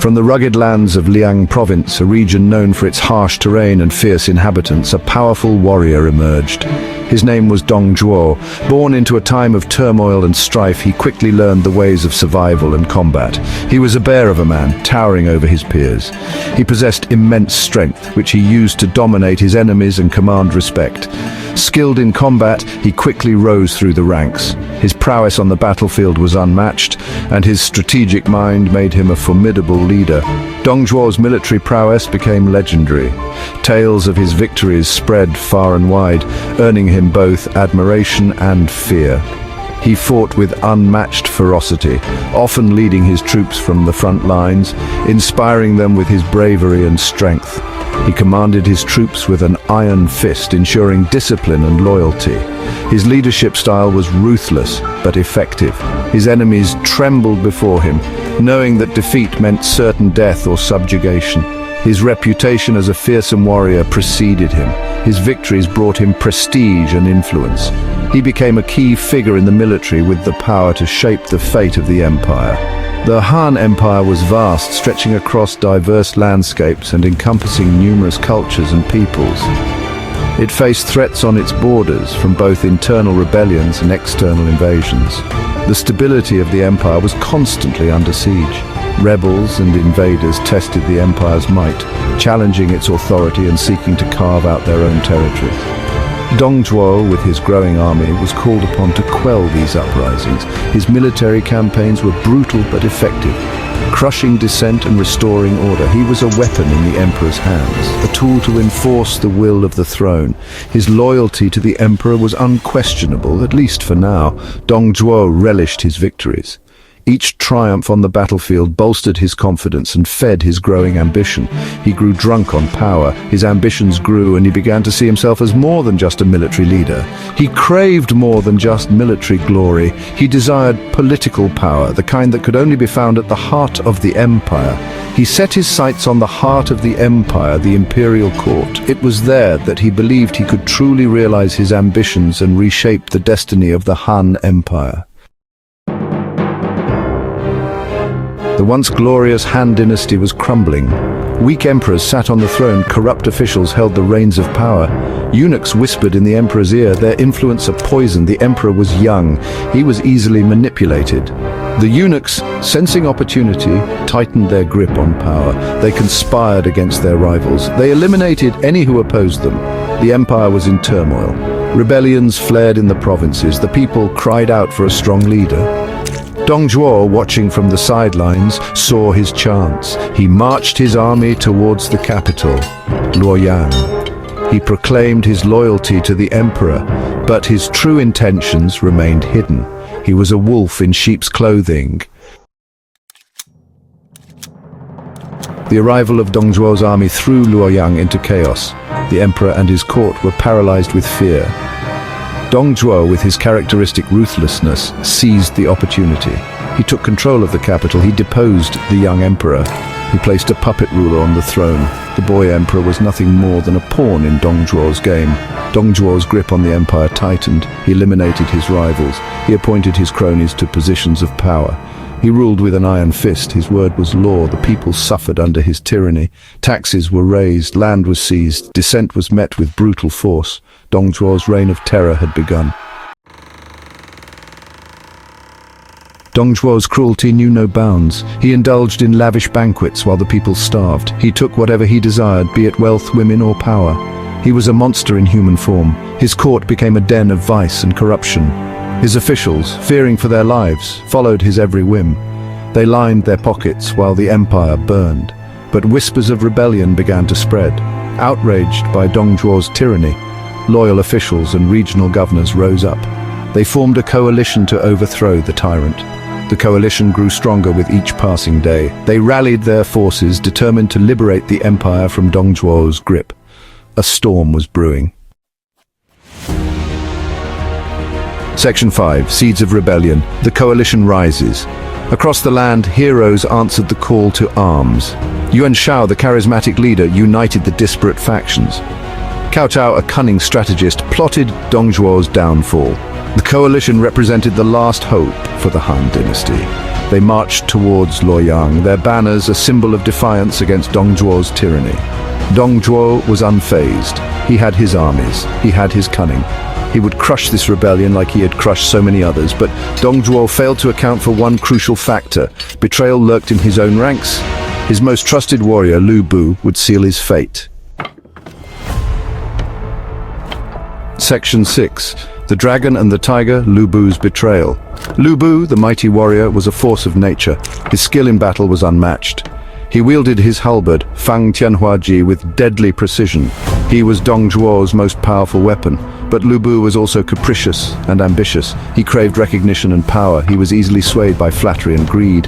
From the rugged lands of Liang province, a region known for its harsh terrain and fierce inhabitants, a powerful warrior emerged. His name was Dong Zhuo. Born into a time of turmoil and strife, he quickly learned the ways of survival and combat. He was a bear of a man, towering over his peers. He possessed immense strength, which he used to dominate his enemies and command respect. Skilled in combat, he quickly rose through the ranks. His prowess on the battlefield was unmatched, and his strategic mind made him a formidable leader. Dong Zhuo's military prowess became legendary. Tales of his victories spread far and wide, earning him both admiration and fear. He fought with unmatched ferocity, often leading his troops from the front lines, inspiring them with his bravery and strength. He commanded his troops with an iron fist, ensuring discipline and loyalty. His leadership style was ruthless but effective. His enemies trembled before him, knowing that defeat meant certain death or subjugation. His reputation as a fearsome warrior preceded him. His victories brought him prestige and influence. He became a key figure in the military with the power to shape the fate of the empire. The Han Empire was vast, stretching across diverse landscapes and encompassing numerous cultures and peoples. It faced threats on its borders from both internal rebellions and external invasions. The stability of the empire was constantly under siege. Rebels and invaders tested the empire's might, challenging its authority and seeking to carve out their own territories. Dong Zhuo, with his growing army, was called upon to quell these uprisings. His military campaigns were brutal but effective, crushing dissent and restoring order. He was a weapon in the emperor's hands, a tool to enforce the will of the throne. His loyalty to the emperor was unquestionable, at least for now. Dong Zhuo relished his victories. Each triumph on the battlefield bolstered his confidence and fed his growing ambition. He grew drunk on power, his ambitions grew, and he began to see himself as more than just a military leader. He craved more than just military glory. He desired political power, the kind that could only be found at the heart of the empire. He set his sights on the heart of the empire, the imperial court. It was there that he believed he could truly realize his ambitions and reshape the destiny of the Han Empire. The once glorious Han Dynasty was crumbling. Weak emperors sat on the throne, corrupt officials held the reins of power. Eunuchs whispered in the emperor's ear, their influence a poison. The emperor was young. He was easily manipulated. The eunuchs, sensing opportunity, tightened their grip on power. They conspired against their rivals. They eliminated any who opposed them. The empire was in turmoil. Rebellions flared in the provinces. The people cried out for a strong leader. Dong Zhuo, watching from the sidelines, saw his chance. He marched his army towards the capital, Luoyang. He proclaimed his loyalty to the emperor, but his true intentions remained hidden. He was a wolf in sheep's clothing. The arrival of Dong Zhuo's army threw Luoyang into chaos. The emperor and his court were paralyzed with fear. Dong Zhuo, with his characteristic ruthlessness, seized the opportunity. He took control of the capital. He deposed the young emperor. He placed a puppet ruler on the throne. The boy emperor was nothing more than a pawn in Dong Zhuo's game. Dong Zhuo's grip on the empire tightened. He eliminated his rivals. He appointed his cronies to positions of power. He ruled with an iron fist. His word was law. The people suffered under his tyranny. Taxes were raised, land was seized, dissent was met with brutal force. Dong Zhuo's reign of terror had begun. Dong Zhuo's cruelty knew no bounds. He indulged in lavish banquets while the people starved. He took whatever he desired, be it wealth, women, or power. He was a monster in human form. His court became a den of vice and corruption. His officials, fearing for their lives, followed his every whim. They lined their pockets while the empire burned. But whispers of rebellion began to spread. Outraged by Dong Zhuo's tyranny, loyal officials and regional governors rose up. They formed a coalition to overthrow the tyrant. The coalition grew stronger with each passing day. They rallied their forces, determined to liberate the empire from Dong Zhuo's grip. A storm was brewing. Section 5. Seeds of Rebellion. The coalition rises. Across the land, heroes answered the call to arms. Yuan Shao, the charismatic leader, united the disparate factions. Cao Cao, a cunning strategist, plotted Dong Zhuo's downfall. The coalition represented the last hope for the Han Dynasty. They marched towards Luoyang, their banners a symbol of defiance against Dong Zhuo's tyranny. Dong Zhuo was unfazed. He had his armies. He had his cunning. He would crush this rebellion like he had crushed so many others, but Dong Zhuo failed to account for one crucial factor. Betrayal lurked in his own ranks. His most trusted warrior, Lu Bu, would seal his fate. Section 6. The Dragon and the Tiger, Lu Bu's Betrayal. Lu Bu, the mighty warrior, was a force of nature. His skill in battle was unmatched. He wielded his halberd, Fang Tianhuaji, with deadly precision. He was Dong Zhuo's most powerful weapon, but Lu Bu was also capricious and ambitious. He craved recognition and power. He was easily swayed by flattery and greed.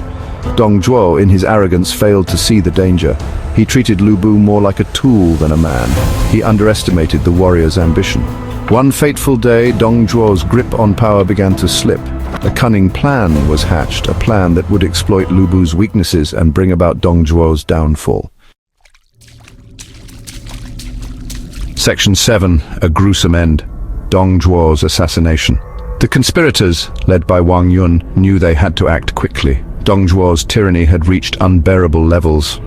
Dong Zhuo, in his arrogance, failed to see the danger. He treated Lu Bu more like a tool than a man. He underestimated the warrior's ambition. One fateful day, Dong Zhuo's grip on power began to slip. A cunning plan was hatched, a plan that would exploit Lu Bu's weaknesses and bring about Dong Zhuo's downfall. Section 7. A gruesome end. Dong Zhuo's assassination. The conspirators, led by Wang Yun, knew they had to act quickly. Dong Zhuo's tyranny had reached unbearable levels,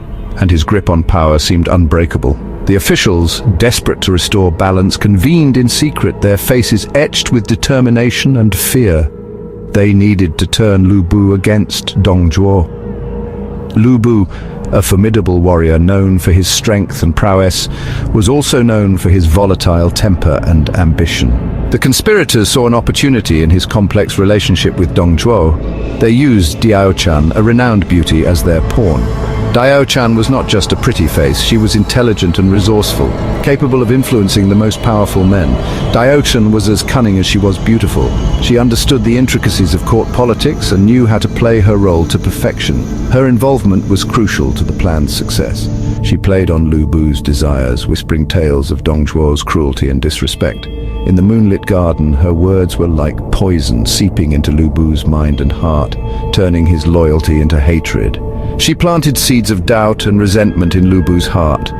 and his grip on power seemed unbreakable. The officials, desperate to restore balance, convened in secret, their faces etched with determination and fear. They needed to turn Lu Bu against Dong Zhuo. Lu Bu, a formidable warrior known for his strength and prowess, was also known for his volatile temper and ambition. The conspirators saw an opportunity in his complex relationship with Dong Zhuo. They used Diao Chan, a renowned beauty, as their pawn. Diao Chan was not just a pretty face, she was intelligent and resourceful, capable of influencing the most powerful men. Diao Chan was as cunning as she was beautiful. She understood the intricacies of court politics and knew how to play her role to perfection. Her involvement was crucial to the plan's success. She played on Lu Bu's desires, whispering tales of Dong Zhuo's cruelty and disrespect. In the moonlit garden, her words were like poison seeping into Lu Bu's mind and heart, turning his loyalty into hatred. She planted seeds of doubt and resentment in Lu Bu's heart.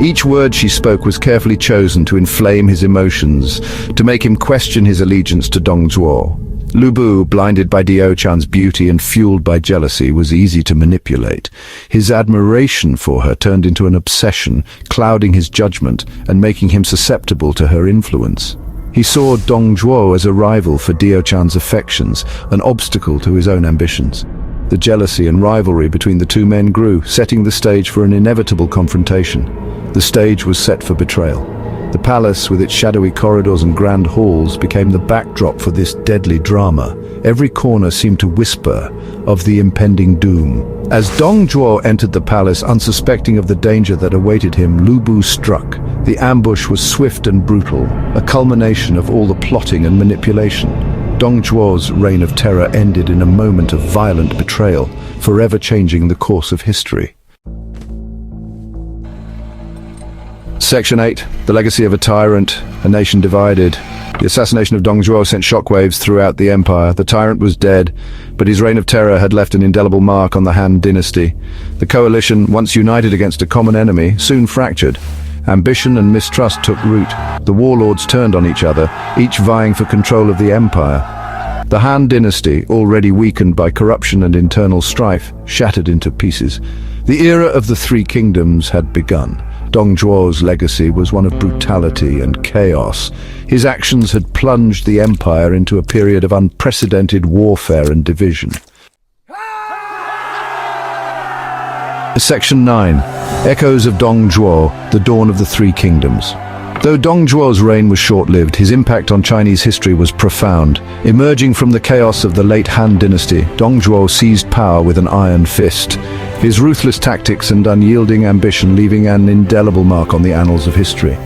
Each word she spoke was carefully chosen to inflame his emotions, to make him question his allegiance to Dong Zhuo. Lu Bu, blinded by Diao Chan's beauty and fueled by jealousy, was easy to manipulate. His admiration for her turned into an obsession, clouding his judgment and making him susceptible to her influence. He saw Dong Zhuo as a rival for Diao Chan's affections, an obstacle to his own ambitions. The jealousy and rivalry between the two men grew, setting the stage for an inevitable confrontation. The stage was set for betrayal. The palace, with its shadowy corridors and grand halls, became the backdrop for this deadly drama. Every corner seemed to whisper of the impending doom. As Dong Zhuo entered the palace, unsuspecting of the danger that awaited him, Lu Bu struck. The ambush was swift and brutal, a culmination of all the plotting and manipulation. Dong Zhuo's reign of terror ended in a moment of violent betrayal, forever changing the course of history. Section 8. The Legacy of a Tyrant, a Nation Divided. The assassination of Dong Zhuo sent shockwaves throughout the empire. The tyrant was dead, but his reign of terror had left an indelible mark on the Han Dynasty. The coalition, once united against a common enemy, soon fractured. Ambition and mistrust took root. The warlords turned on each other, each vying for control of the empire. The Han Dynasty, already weakened by corruption and internal strife, shattered into pieces. The era of the Three Kingdoms had begun. Dong Zhuo's legacy was one of brutality and chaos. His actions had plunged the empire into a period of unprecedented warfare and division. Section 9. Echoes of Dong Zhuo, the Dawn of the Three Kingdoms. Though Dong Zhuo's reign was short-lived, his impact on Chinese history was profound. Emerging from the chaos of the late Han Dynasty, Dong Zhuo seized power with an iron fist. His ruthless tactics and unyielding ambition leaving an indelible mark on the annals of history.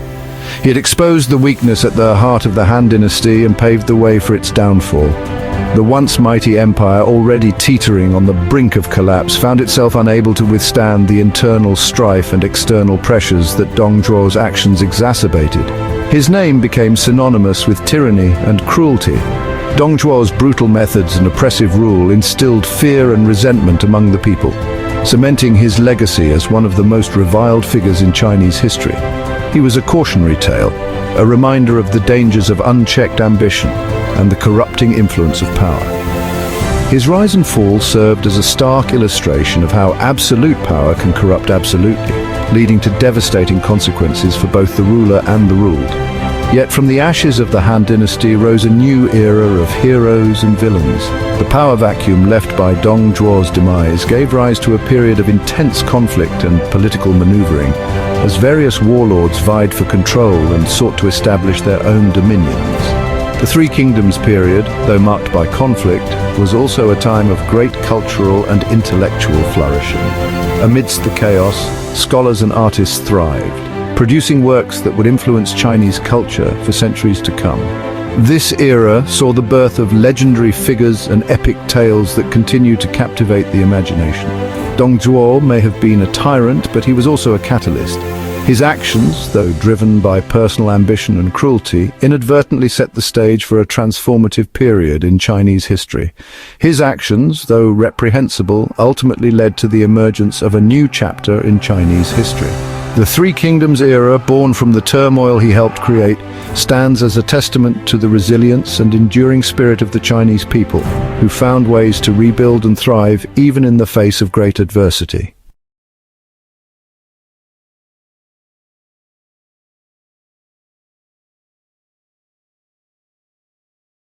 He had exposed the weakness at the heart of the Han Dynasty and paved the way for its downfall. The once mighty empire, already teetering on the brink of collapse, found itself unable to withstand the internal strife and external pressures that Dong Zhuo's actions exacerbated. His name became synonymous with tyranny and cruelty. Dong Zhuo's brutal methods and oppressive rule instilled fear and resentment among the people, cementing his legacy as one of the most reviled figures in Chinese history. He was a cautionary tale, a reminder of the dangers of unchecked ambition and the corrupting influence of power. His rise and fall served as a stark illustration of how absolute power can corrupt absolutely, leading to devastating consequences for both the ruler and the ruled. Yet from the ashes of the Han Dynasty rose a new era of heroes and villains. The power vacuum left by Dong Zhuo's demise gave rise to a period of intense conflict and political maneuvering, as various warlords vied for control and sought to establish their own dominions. The Three Kingdoms period, though marked by conflict, was also a time of great cultural and intellectual flourishing. Amidst the chaos, scholars and artists thrived, producing works that would influence Chinese culture for centuries to come. This era saw the birth of legendary figures and epic tales that continue to captivate the imagination. Dong Zhuo may have been a tyrant, but he was also a catalyst. His actions, though driven by personal ambition and cruelty, inadvertently set the stage for a transformative period in Chinese history. His actions, though reprehensible, ultimately led to the emergence of a new chapter in Chinese history. The Three Kingdoms era, born from the turmoil he helped create, stands as a testament to the resilience and enduring spirit of the Chinese people, who found ways to rebuild and thrive even in the face of great adversity.